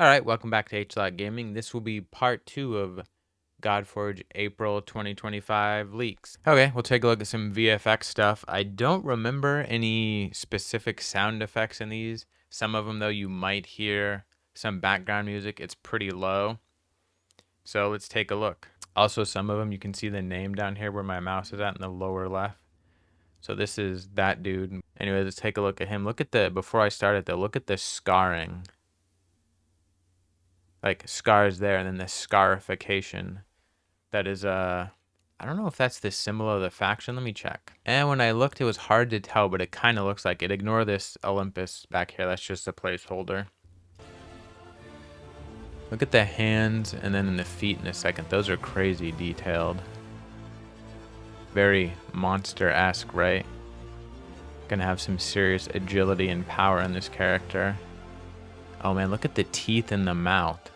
All right, welcome back to H Gaming. This will be part 2 of Godforge April 2025 leaks. Okay, we'll take a look at some VFX stuff. I don't remember any specific sound effects in these. Some of them, though, you might hear some background music. It's pretty low. So let's take a look. Also, some of them, you can see the name down here where my mouse is at in the lower left. So this is that dude. Anyway, let's take a look at him. Look at before I start it though, look at the scarring. Like scars there, and then the scarification. That is I don't know if that's the symbol of the faction. Let me check. And when I looked, it was hard to tell, but it kind of looks like it. Ignore this Olympus back here. That's just a placeholder. Look at the hands and then in the feet in a second. Those are crazy detailed. Very monster-esque, right? Gonna have some serious agility and power in this character. Oh man, look at the teeth in the mouth.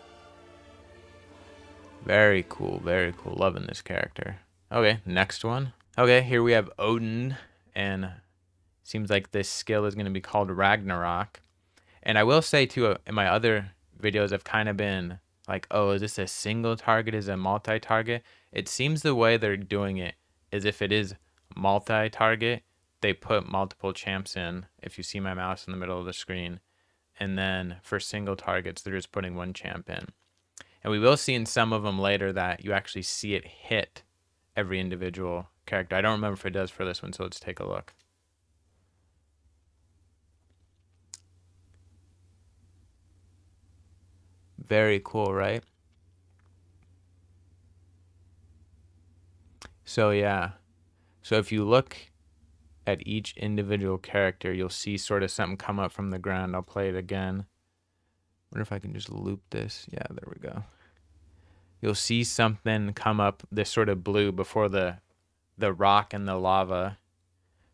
Very cool, very cool. Loving this character. Okay, next one. Okay, here we have Odin, and seems like this skill is going to be called Ragnarok. And I will say too, in my other videos, I've kind of been like, oh, is this a single target? Is it a multi-target? It seems the way they're doing it is if it is multi-target, they put multiple champs in, if you see my mouse in the middle of the screen. And then for single targets, they're just putting one champ in. And we will see in some of them later that you actually see it hit every individual character. I don't remember if it does for this one, so let's take a look. Very cool, right? So yeah. So if you look at each individual character, you'll see sort of something come up from the ground. I'll play it again. Wonder if I can just loop this. Yeah, there we go. You'll see something come up, this sort of blue before the rock and the lava.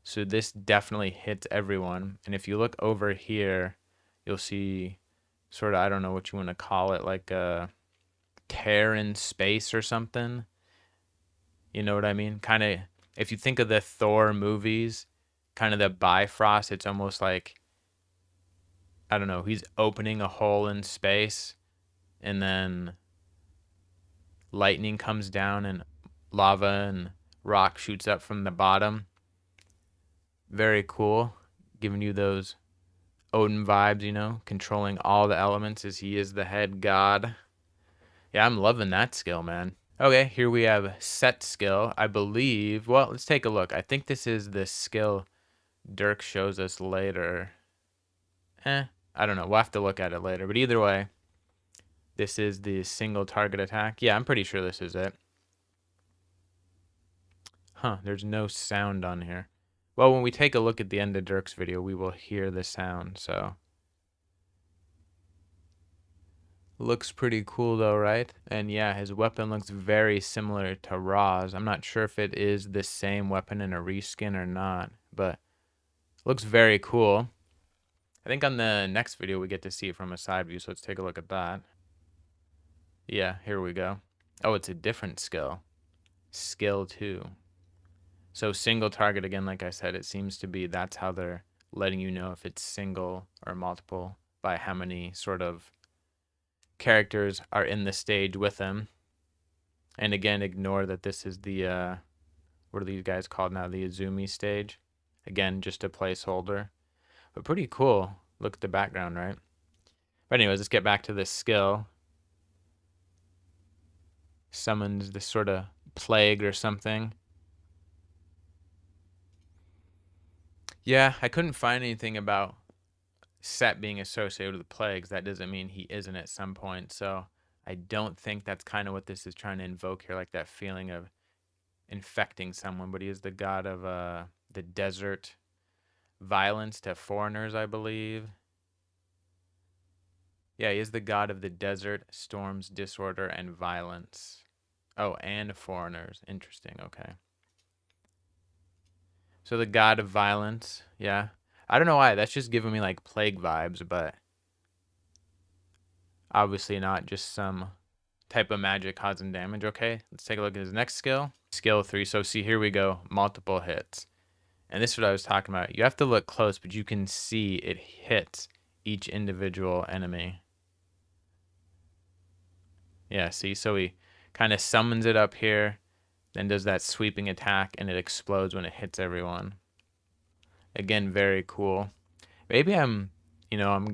So this definitely hits everyone. And if you look over here, you'll see sort of, I don't know what you want to call it, like a tear in space or something. You know what I mean? Kind of, if you think of the Thor movies, kind of the Bifrost, it's almost like, I don't know, he's opening a hole in space and then lightning comes down and lava and rock shoots up from the bottom. Very cool. Giving you those Odin vibes, you know, controlling all the elements as he is the head god. Yeah, I'm loving that skill, man. Okay, here we have set skill. I believe, well, let's take a look. I think this is the skill Dirk shows us later. I don't know. We'll have to look at it later. But either way, this is the single target attack. Yeah, I'm pretty sure this is it. Huh, there's no sound on here. Well, when we take a look at the end of Dirk's video, we will hear the sound, so. Looks pretty cool though, right? And yeah, his weapon looks very similar to Ra's. I'm not sure if it is the same weapon in a reskin or not, but looks very cool. I think on the next video we get to see it from a side view, so let's take a look at that. Yeah, here we go. Oh, it's a different skill. Skill 2. So single target again, like I said, it seems to be that's how they're letting you know if it's single or multiple by how many sort of characters are in the stage with him. And again, ignore that this is the what are these guys called now? The Izumi stage. Again, just a placeholder. But pretty cool. Look at the background, right? But anyways, let's get back to this skill. Summons this sort of plague or something. Yeah, I couldn't find anything about Set being associated with plagues. That doesn't mean he isn't at some point. So I don't think that's kind of what this is trying to invoke here, like that feeling of infecting someone. But he is the god of the desert, violence to foreigners, I believe. Yeah, he is the god of the desert, storms, disorder, and violence. Oh, and foreigners. Interesting. Okay. So the god of violence. Yeah. I don't know why. That's just giving me like plague vibes, but obviously not just some type of magic causing damage. Okay, let's take a look at his next skill. Skill 3. So see, here we go. Multiple hits. And this is what I was talking about. You have to look close, but you can see it hits each individual enemy. Yeah, see, so he kind of summons it up here, then does that sweeping attack, and it explodes when it hits everyone. Again, very cool. Maybe I'm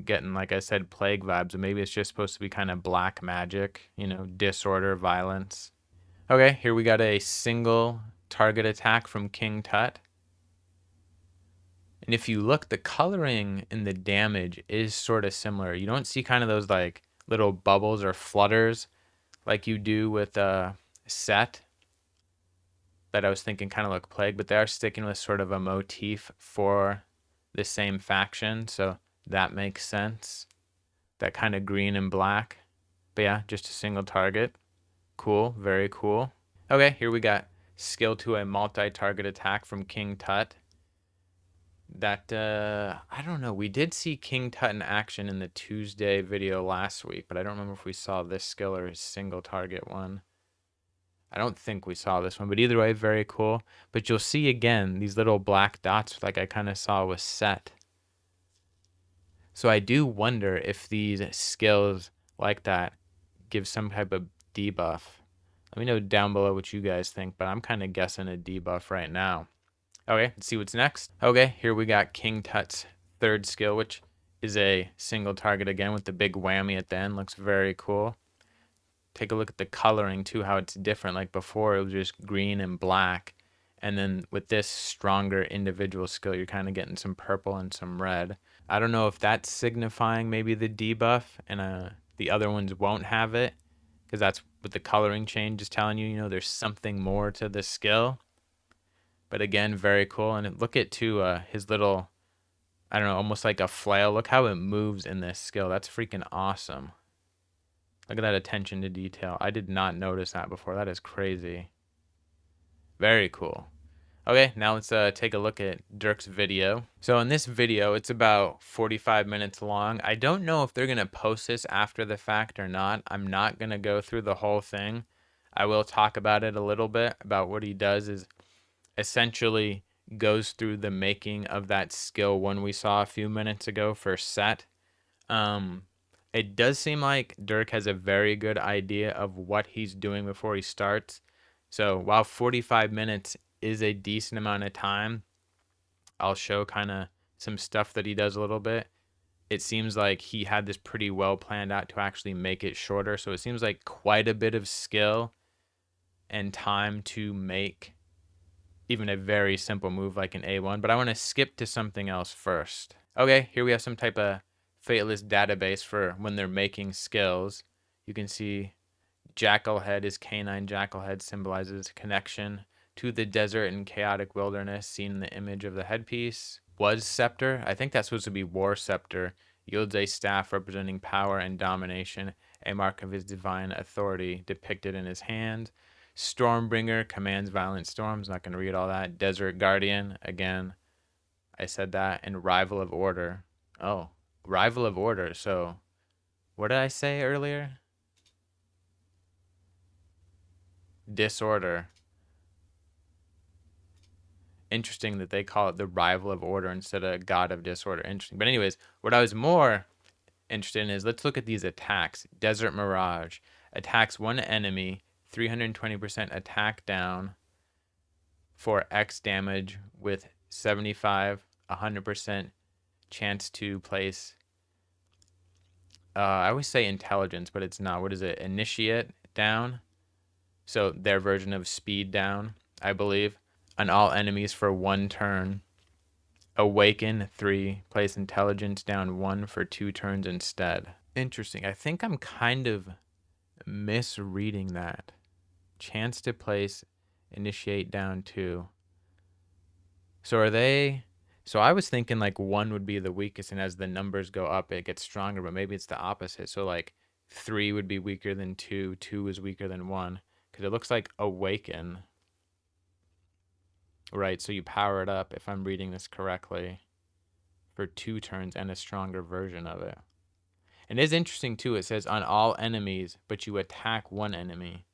getting, like I said, plague vibes, or maybe it's just supposed to be kind of black magic, disorder, violence. Okay, here we got a single target attack from King Tut. And if you look, the coloring and the damage is sort of similar. You don't see kind of those like little bubbles or flutters like you do with Set that I was thinking kind of look Plague, but they are sticking with sort of a motif for the same faction, so that makes sense. That kind of green and black. But yeah, just a single target. Cool, very cool. Okay, here we got skill to a multi-target attack from King Tut. That I don't know. We did see King Tut in action in the Tuesday video last week, but I don't remember if we saw this skill or his single target one. I don't think we saw this one, but either way, very cool. But you'll see again these little black dots like I kind of saw with Set. So I do wonder if these skills like that give some type of debuff. Let me know down below what you guys think, but I'm kind of guessing a debuff right now. Okay, let's see what's next. Okay, here we got King Tut's third skill, which is a single target again with the big whammy at the end. Looks very cool. Take a look at the coloring too, how it's different. Like before, it was just green and black. And then with this stronger individual skill, you're kind of getting some purple and some red. I don't know if that's signifying maybe the debuff and the other ones won't have it, because that's what the coloring change is telling you, there's something more to the skill. But again, very cool. And look at too his little, I don't know, almost like a flail. Look how it moves in this skill. That's freaking awesome. Look at that attention to detail. I did not notice that before. That is crazy. Very cool. Okay, now let's take a look at Dirk's video. So in this video, it's about 45 minutes long. I don't know if they're going to post this after the fact or not. I'm not going to go through the whole thing. I will talk about it a little bit, about what he does is essentially goes through the making of that skill one we saw a few minutes ago for Set. It does seem like Dirk has a very good idea of what he's doing before he starts. So while 45 minutes is a decent amount of time, I'll show kind of some stuff that he does a little bit. It seems like he had this pretty well planned out to actually make it shorter. So it seems like quite a bit of skill and time to make even a very simple move like an A1. But I want to skip to something else first. Okay, here we have some type of Fateless database for when they're making skills. You can see Jackalhead is canine. Jackalhead symbolizes connection to the desert and chaotic wilderness, seen in the image of the headpiece. Was Scepter, I think that's supposed to be War Scepter, yields a staff representing power and domination, a mark of his divine authority depicted in his hand. Stormbringer commands violent storms. Not going to read all that. Desert Guardian, again, I said that. And Rival of Order. Oh, Rival of Order. So, what did I say earlier? Disorder. Interesting that they call it the Rival of Order instead of God of Disorder. Interesting. But anyways, what I was more interested in is, let's look at these attacks. Desert Mirage attacks one enemy, 320% attack down for X damage with 75, 100% chance to place. I always say intelligence, but it's not. What is it? Initiate down. So their version of speed down, I believe, on all enemies for 1 turn. Awaken 3, place intelligence down 1 for 2 turns instead. Interesting. I think I'm kind of misreading that. Chance to place initiate down 2. So are they? So I was thinking like 1 would be the weakest, and as the numbers go up, it gets stronger. But maybe it's the opposite. So like 3 would be weaker than 2. 2 is weaker than 1, because it looks like awaken. Right. So you power it up, if I'm reading this correctly, for 2 turns and a stronger version of it. And it is interesting too. It says on all enemies, but you attack 1 enemy.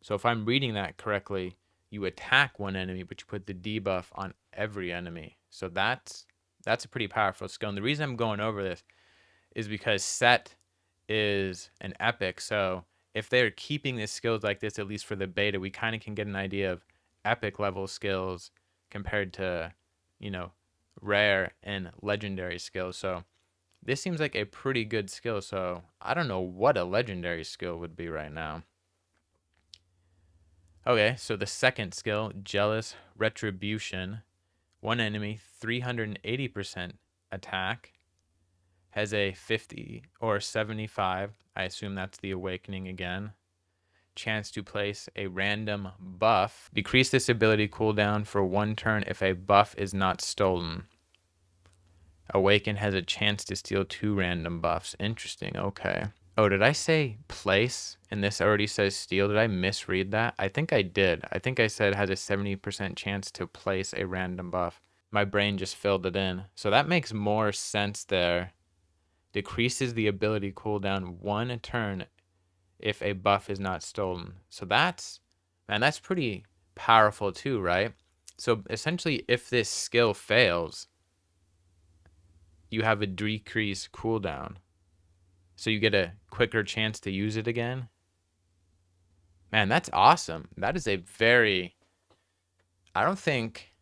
So if I'm reading that correctly, you attack 1 enemy, but you put the debuff on every enemy. So that's a pretty powerful skill. And the reason I'm going over this is because Set is an epic, so if they're keeping the skills like this, at least for the beta, we kind of can get an idea of epic level skills compared to, you know, rare and legendary skills. So this seems like a pretty good skill. So I don't know what a legendary skill would be right now. Okay, so the second skill, Jealous Retribution. One enemy, 380% attack, has a 50 or 75, I assume that's the awakening again, chance to place a random buff. Decrease this ability cooldown for 1 turn if a buff is not stolen. Awaken has a chance to steal 2 random buffs. Interesting, okay. Oh, did I say place? And this already says steal. Did I misread that? I think I did. I think I said has a 70% chance to place a random buff. My brain just filled it in. So that makes more sense there. Decreases the ability cooldown 1 turn if a buff is not stolen. So that's, man, that's pretty powerful too, right? So essentially, if this skill fails, you have a decreased cooldown. So you get a quicker chance to use it again. Man, that's awesome. That is a very, I don't think,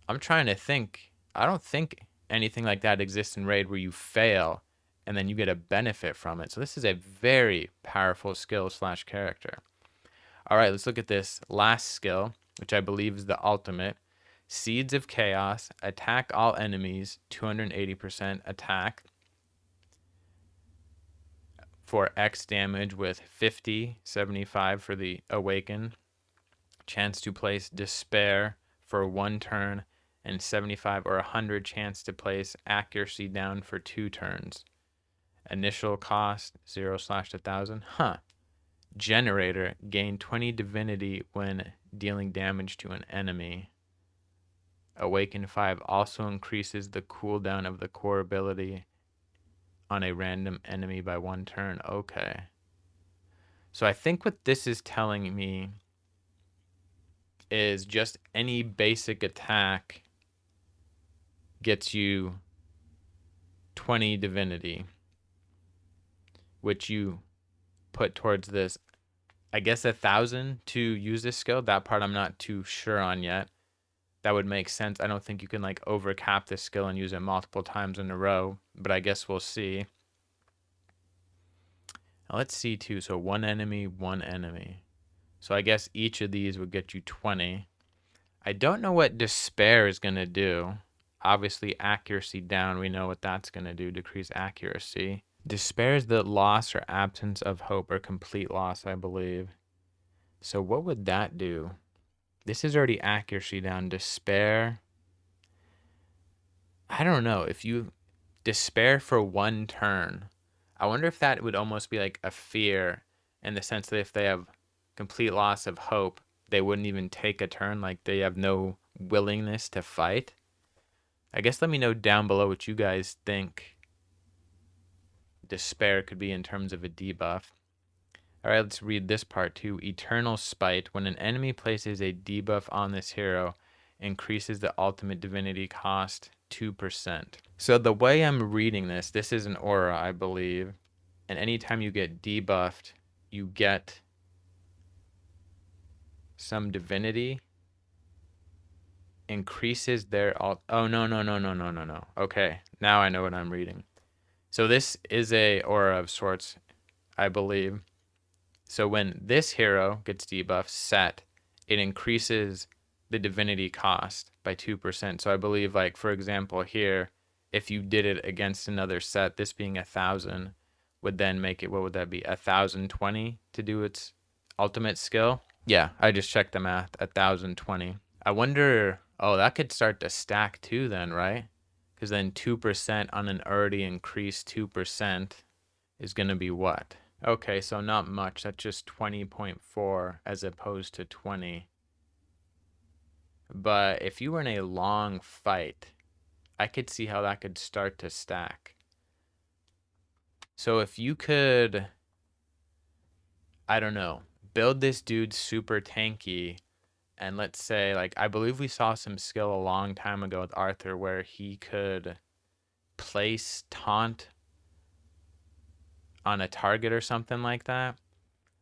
I'm trying to think, I don't think anything like that exists in Raid where you fail and then you get a benefit from it. So this is a very powerful skill slash character. All right, let's look at this last skill, which I believe is the ultimate. Seeds of Chaos, attack all enemies, 280% attack for X damage with 50, 75 for the Awaken. Chance to place Despair for 1 turn, and 75 or 100 chance to place Accuracy down for 2 turns. Initial cost 0/1000. Huh. Generator, gain 20 divinity when dealing damage to an enemy. Awaken 5 also increases the cooldown of the core ability on a random enemy by 1 turn. Okay. So I think what this is telling me is just any basic attack gets you 20 divinity, which you put towards this. I guess 1,000 to use this skill. That part I'm not too sure on yet. That would make sense. I don't think you can like overcap this skill and use it multiple times in a row, but I guess we'll see. Now let's see too. So 1 enemy, 1 enemy. So I guess each of these would get you 20. I don't know what Despair is going to do. Obviously, accuracy down. We know what that's going to do. Decrease accuracy. Despair is the loss or absence of hope or complete loss, I believe. So what would that do? This is already accuracy down. Despair. I don't know. If you despair for 1 turn, I wonder if that would almost be like a fear in the sense that if they have complete loss of hope, they wouldn't even take a turn. Like they have no willingness to fight. I guess let me know down below what you guys think despair could be in terms of a debuff. All right, let's read this part too. Eternal Spite. When an enemy places a debuff on this hero, increases the ultimate divinity cost 2%. So the way I'm reading this, this is an aura, I believe. And anytime you get debuffed, you get some divinity. Increases their alt. Oh, no. Okay, now I know what I'm reading. So this is a aura of sorts, I believe. So when this hero gets debuffed, set, it increases the divinity cost by 2%. So I believe, like, for example, here, if you did it against another set, this being 1,000, would then make it, what would that be, 1,020 to do its ultimate skill? Yeah, I just checked the math, 1,020. I wonder, oh, that could start to stack too then, right? Because then 2% on an already increased 2% is going to be what? Okay, so not much. That's just 20.4 as opposed to 20. But if you were in a long fight, I could see how that could start to stack. So if you could, I don't know, build this dude super tanky, and let's say, like, I believe we saw some skill a long time ago with Arthur where he could place taunt on a target or something like that.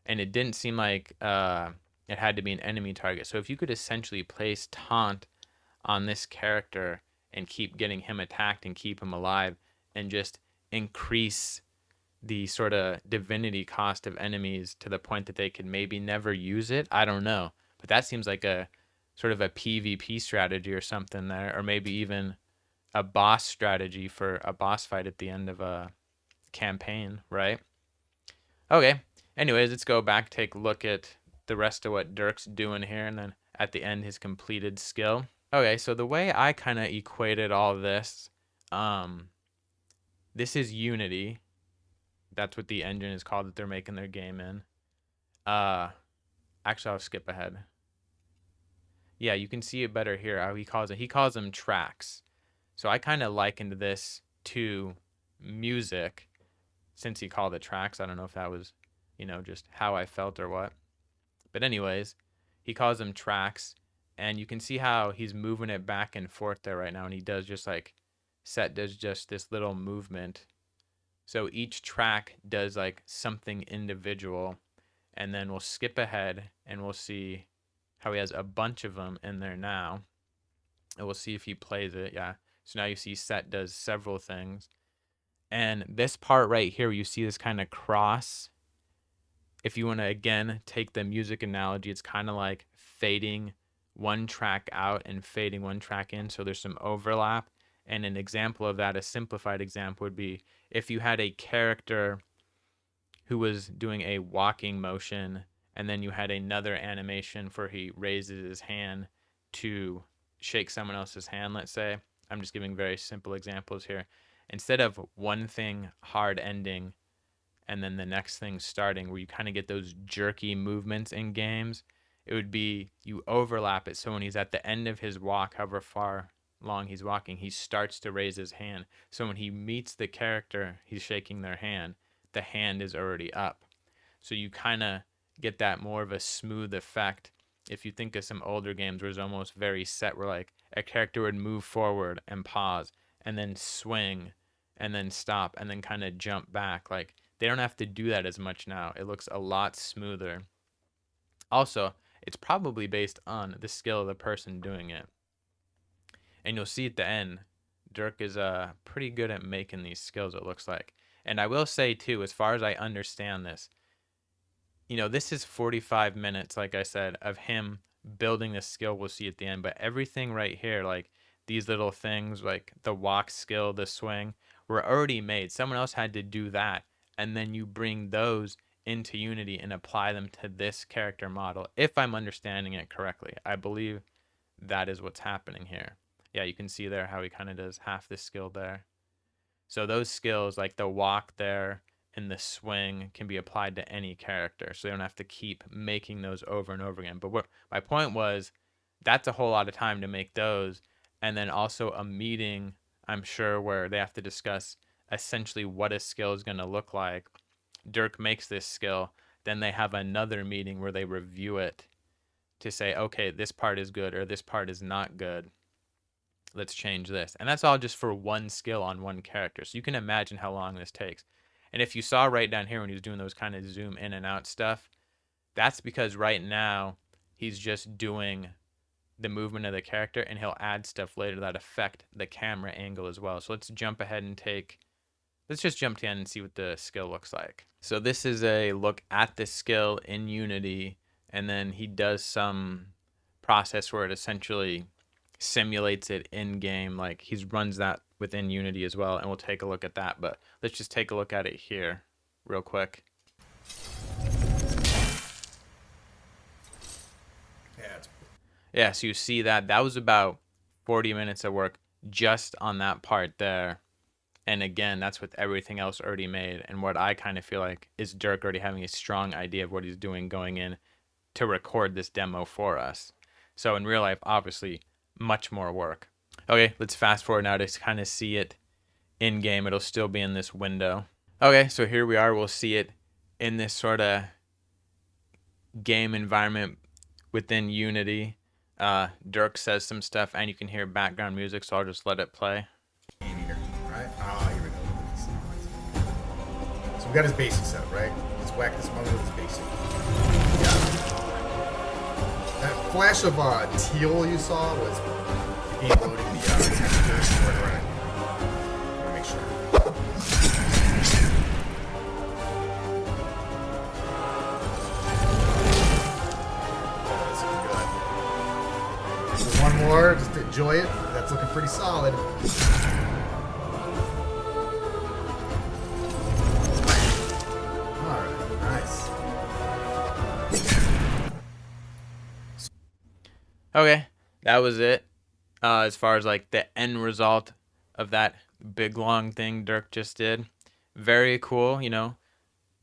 and it didn't seem like it had to be an enemy target. So if you could essentially place taunt on this character and keep getting him attacked and keep him alive and just increase the sort of divinity cost of enemies to the point that they could maybe never use it. I don't know. But that seems like a sort of a PvP strategy or something there, or maybe even a boss strategy for a boss fight at the end of a campaign, right? Okay. Anyways, let's go back, take a look at the rest of what Dirk's doing here, and then at the end, his completed skill. Okay, so the way I kind of equated all this, um, this is Unity. That's what the engine is called that they're making their game in. Uh, Actually, I'll skip ahead. Yeah, you can see it better here. How he calls it. He calls them tracks. So I kind of likened this to music, since he called it tracks. I don't know if that was, just how I felt or what. But anyways, he calls them tracks, and you can see how he's moving it back and forth there right now, and he does just like Set does just this little movement. So each track does like something individual, and then we'll skip ahead and we'll see how he has a bunch of them in there now. And we'll see if he plays it. Yeah. So now you see Set does several things. And this part right here, where you see this kind of cross, if you want to again take the music analogy, it's kind of like fading one track out and fading one track in. So there's some overlap. And an example of that, a simplified example, would be if you had a character who was doing a walking motion, and then you had another animation for he raises his hand to shake someone else's hand, let's say. I'm just giving very simple examples here. Instead of one thing hard ending and then the next thing starting, where you kind of get those jerky movements in games, it would be you overlap it. So when he's at the end of his walk, however far long he's walking, he starts to raise his hand. So when he meets the character he's shaking their hand, the hand is already up. So you kind of get that more of a smooth effect. If you think of some older games where it's almost very set, where like a character would move forward and pause and then swing and then stop and then kind of jump back, like they don't have to do that as much now. It looks a lot smoother. Also, it's probably based on the skill of the person doing it. And you'll see at the end, Dirk is pretty good at making these skills, it looks like. And I will say, too, as far as I understand this, this is 45 minutes, like I said, of him building the skill we'll see at the end. But everything right here, like these little things, like the walk skill, the swing, were already made. Someone else had to do that. And then you bring those into Unity and apply them to this character model, if I'm understanding it correctly. I believe that is what's happening here. Yeah, you can see there how he kind of does half the skill there. So those skills, like the walk there and the swing, can be applied to any character. So they don't have to keep making those over and over again. But my point was, that's a whole lot of time to make those. And then also a meeting, I'm sure, where they have to discuss essentially what a skill is going to look like. Dirk makes this skill. Then they have another meeting where they review it to say, okay, this part is good or this part is not good. Let's change this. And that's all just for one skill on one character. So you can imagine how long this takes. And if you saw right down here when he was doing those kind of zoom in and out stuff, that's because right now he's just doing the movement of the character, and he'll add stuff later that affect the camera angle as well. So let's jump ahead and let's just jump to the end and see what the skill looks like. So this is a look at the skill in Unity, and then he does some process where it essentially simulates it in game. Like he runs that within Unity as well, and we'll take a look at that. But let's just take a look at it here real quick. Yeah, so you see that was about 40 minutes of work just on that part there. And again, that's with everything else already made. And what I kind of feel like is Dirk already having a strong idea of what he's doing going in to record this demo for us. So in real life, obviously, much more work. Okay, let's fast forward now to kind of see it in game. It'll still be in this window. Okay, so here we are. We'll see it in this sort of game environment within Unity. Dirk says some stuff, and you can hear background music, so I'll just let it play. Here we go. So we got his basic setup, right? His whack this one with his basic. Yeah. That flash of teal you saw was the game loading the textures for it running. Let me make sure. That's good. Just one more, just enjoy it. That's looking pretty solid. Alright, nice. Okay, that was it. As far as like the end result of that big long thing Dirk just did, very cool. You know,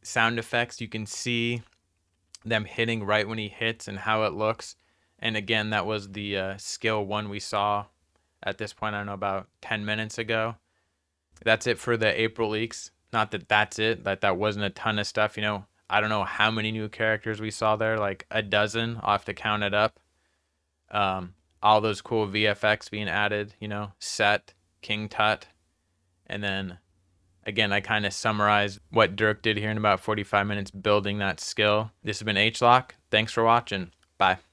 sound effects. You can see them hitting right when he hits and how it looks. And again, that was the skill one we saw at this point. I don't know, about 10 minutes ago. That's it for the April leaks. Not that that's it. That wasn't a ton of stuff. You know, I don't know how many new characters we saw there. Like a dozen. I'll have to count it up. All those cool VFX being added, you know, Set, King Tut. And then, again, I kind of summarized what Dirk did here in about 45 minutes building that skill. This has been H-Lock. Thanks for watching. Bye.